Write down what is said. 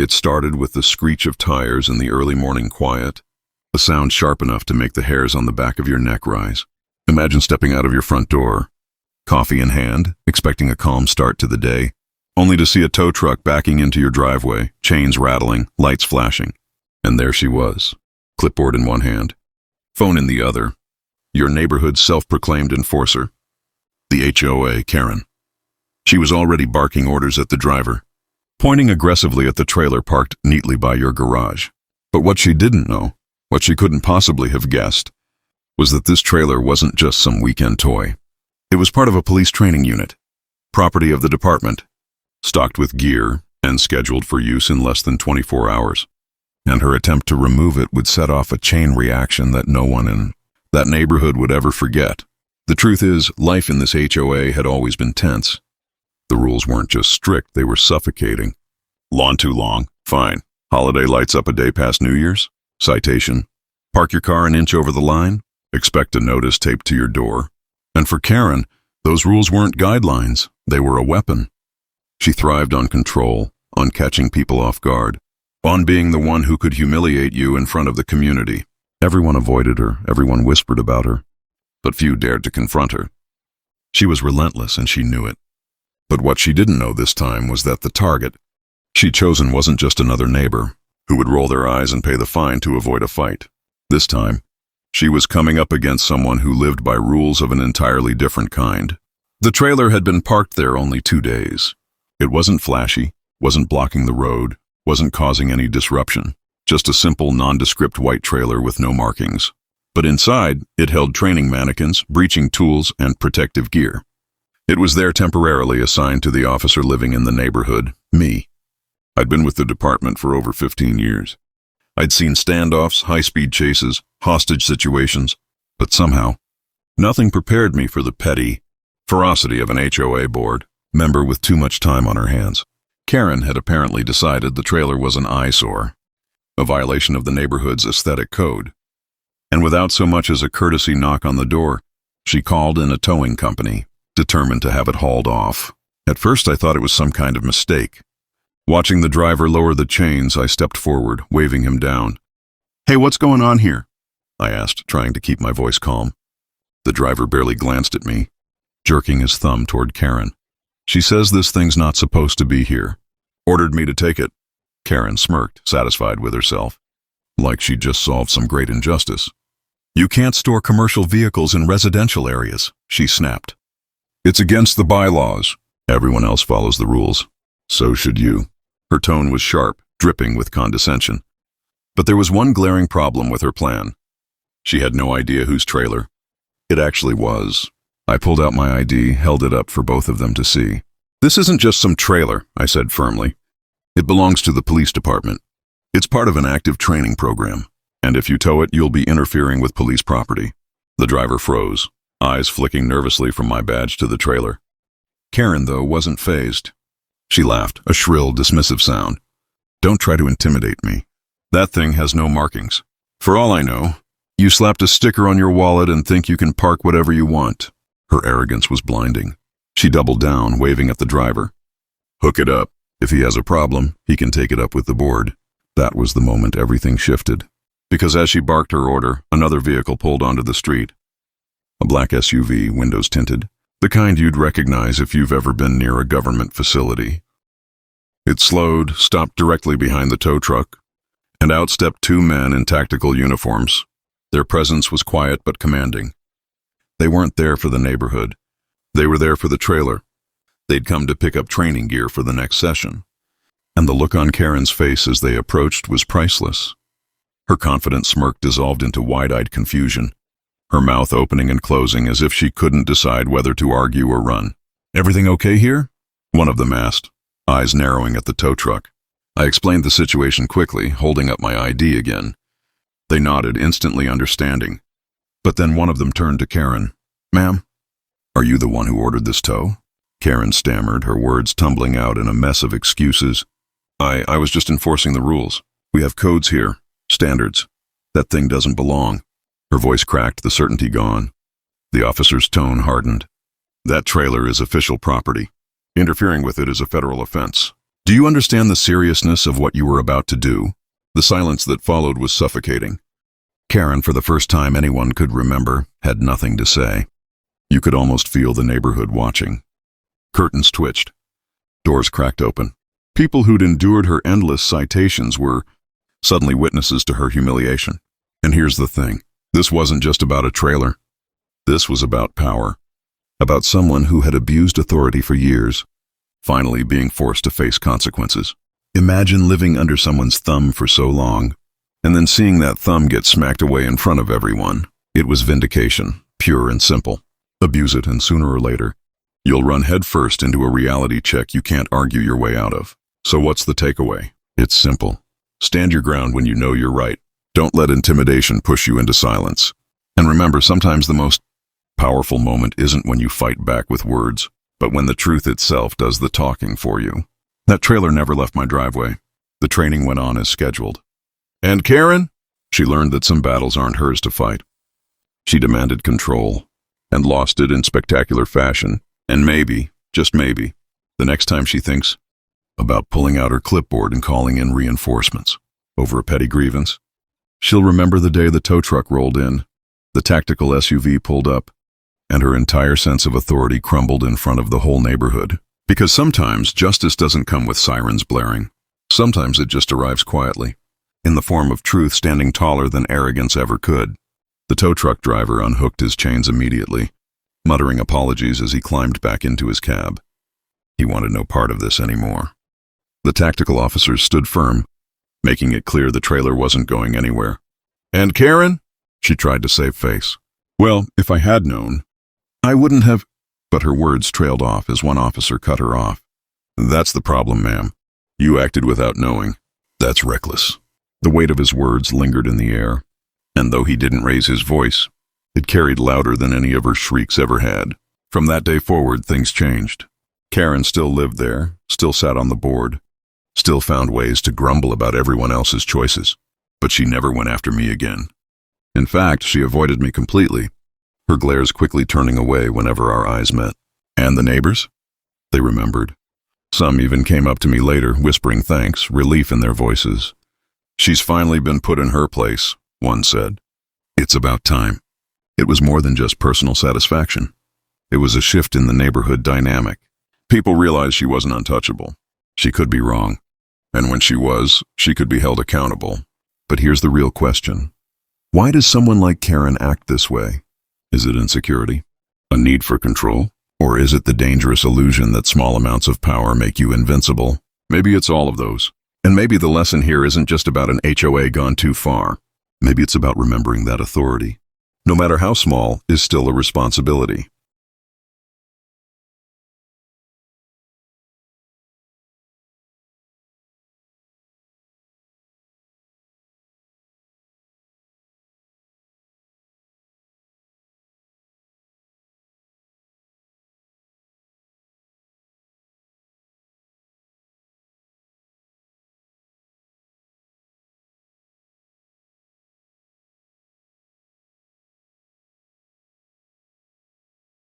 It started with the screech of tires in the early morning quiet, a sound sharp enough to make the hairs on the back of your neck rise. Imagine stepping out of your front door, coffee in hand, expecting a calm start to the day, only to see a tow truck backing into your driveway, chains rattling, lights flashing. And there she was, clipboard in one hand, phone in the other, your neighborhood's self-proclaimed enforcer, the HOA Karen. She was already barking orders at the driver, pointing aggressively at the trailer parked neatly by your garage. But what she didn't know, what she couldn't possibly have guessed, was that this trailer wasn't just some weekend toy. It was part of a police training unit, property of the department, stocked with gear and scheduled for use in less than 24 hours. And her attempt to remove it would set off a chain reaction that no one in that neighborhood would ever forget. The truth is, life in this HOA had always been tense. The rules weren't just strict, they were suffocating. Lawn too long? Fine. Holiday lights up a day past New Year's? Citation. Park your car an inch over the line? Expect a notice taped to your door. And for Karen, those rules weren't guidelines, they were a weapon. She thrived on control, on catching people off guard, on being the one who could humiliate you in front of the community. Everyone avoided her, everyone whispered about her, but few dared to confront her. She was relentless and she knew it. But what she didn't know this time was that the target she'd chosen wasn't just another neighbor who would roll their eyes and pay the fine to avoid a fight. This time, she was coming up against someone who lived by rules of an entirely different kind. The trailer had been parked there only 2 days. It wasn't flashy, wasn't blocking the road, wasn't causing any disruption. Just a simple, nondescript white trailer with no markings. But inside, it held training mannequins, breaching tools, and protective gear. It was there temporarily assigned to the officer living in the neighborhood, me. I'd been with the department for over 15 years. I'd seen standoffs, high-speed chases, hostage situations, but somehow, nothing prepared me for the petty ferocity of an HOA board member with too much time on her hands. Karen had apparently decided the trailer was an eyesore, a violation of the neighborhood's aesthetic code. And without so much as a courtesy knock on the door, she called in a towing company, determined to have it hauled off. At first I thought it was some kind of mistake. Watching the driver lower the chains, I stepped forward, waving him down. "Hey, what's going on here?" I asked, trying to keep my voice calm. The driver barely glanced at me, jerking his thumb toward Karen. "She says this thing's not supposed to be here. Ordered me to take it." Karen smirked, satisfied with herself, like she'd just solved some great injustice. "You can't store commercial vehicles in residential areas," she snapped. "It's against the bylaws. Everyone else follows the rules. So should you." Her tone was sharp, dripping with condescension. But there was one glaring problem with her plan. She had no idea whose trailer it actually was. I pulled out my ID, held it up for both of them to see. "This isn't just some trailer," I said firmly. "It belongs to the police department. It's part of an active training program, and if you tow it, you'll be interfering with police property." The driver froze, eyes flicking nervously from my badge to the trailer. Karen, though, wasn't fazed. She laughed, a shrill, dismissive sound. "Don't try to intimidate me. That thing has no markings. For all I know, you slapped a sticker on your wallet and think you can park whatever you want." Her arrogance was blinding. She doubled down, waving at the driver. "Hook it up. If he has a problem, he can take it up with the board." That was the moment everything shifted. Because as she barked her order, another vehicle pulled onto the street. A black SUV, windows tinted. The kind you'd recognize if you've ever been near a government facility. It slowed, stopped directly behind the tow truck, and out stepped 2 men in tactical uniforms. Their presence was quiet but commanding. They weren't there for the neighborhood. They were there for the trailer. They'd come to pick up training gear for the next session. And the look on Karen's face as they approached was priceless. Her confident smirk dissolved into wide-eyed confusion, her mouth opening and closing as if she couldn't decide whether to argue or run. "Everything okay here?" one of them asked, eyes narrowing at the tow truck. I explained the situation quickly, holding up my ID again. They nodded, instantly understanding. But then one of them turned to Karen. "Ma'am, are you the one who ordered this tow?" Karen stammered, her words tumbling out in a mess of excuses. I was just enforcing the rules. We have codes here, standards. That thing doesn't belong." Her voice cracked, the certainty gone. The officer's tone hardened. "That trailer is official property. Interfering with it is a federal offense. Do you understand the seriousness of what you were about to do? The silence that followed was suffocating. Karen, for the first time anyone could remember, had nothing to say. You could almost feel the neighborhood watching. Curtains twitched. Doors cracked open. People who'd endured her endless citations were suddenly witnesses to her humiliation. And here's the thing. This wasn't just about a trailer. This was about power. About someone who had abused authority for years, finally being forced to face consequences. Imagine living under someone's thumb for so long, and then seeing that thumb get smacked away in front of everyone. It was vindication, pure and simple. Abuse it, and sooner or later, you'll run headfirst into a reality check you can't argue your way out of. So what's the takeaway? It's simple. Stand your ground when you know you're right. Don't let intimidation push you into silence. And remember, sometimes the most powerful moment isn't when you fight back with words, but when the truth itself does the talking for you. That trailer never left my driveway. The training went on as scheduled. And Karen? She learned that some battles aren't hers to fight. She demanded control, and lost it in spectacular fashion. And maybe, just maybe, the next time she thinks about pulling out her clipboard and calling in reinforcements over a petty grievance, she'll remember the day the tow truck rolled in, the tactical SUV pulled up, and her entire sense of authority crumbled in front of the whole neighborhood. Because sometimes justice doesn't come with sirens blaring. Sometimes it just arrives quietly, in the form of truth standing taller than arrogance ever could. The tow truck driver unhooked his chains immediately, muttering apologies as he climbed back into his cab. He wanted no part of this anymore. The tactical officers stood firm, making it clear the trailer wasn't going anywhere. And Karen? She tried to save face. Well, if I had known, I wouldn't have... But her words trailed off as one officer cut her off. That's the problem, ma'am. You acted without knowing. That's reckless. The weight of his words lingered in the air, and though he didn't raise his voice, it carried louder than any of her shrieks ever had. From that day forward, things changed. Karen still lived there, still sat on the board, still found ways to grumble about everyone else's choices, but she never went after me again. In fact, she avoided me completely, her glares quickly turning away whenever our eyes met. And the neighbors? They remembered. Some even came up to me later, whispering thanks, relief in their voices. She's finally been put in her place, one said. It's about time. It was more than just personal satisfaction. It was a shift in the neighborhood dynamic. People realized she wasn't untouchable. She could be wrong. And when she was, she could be held accountable. But here's the real question. Why does someone like Karen act this way? Is it insecurity? A need for control? Or is it the dangerous illusion that small amounts of power make you invincible? Maybe it's all of those. And maybe the lesson here isn't just about an HOA gone too far. Maybe it's about remembering that authority, no matter how small, is still a responsibility.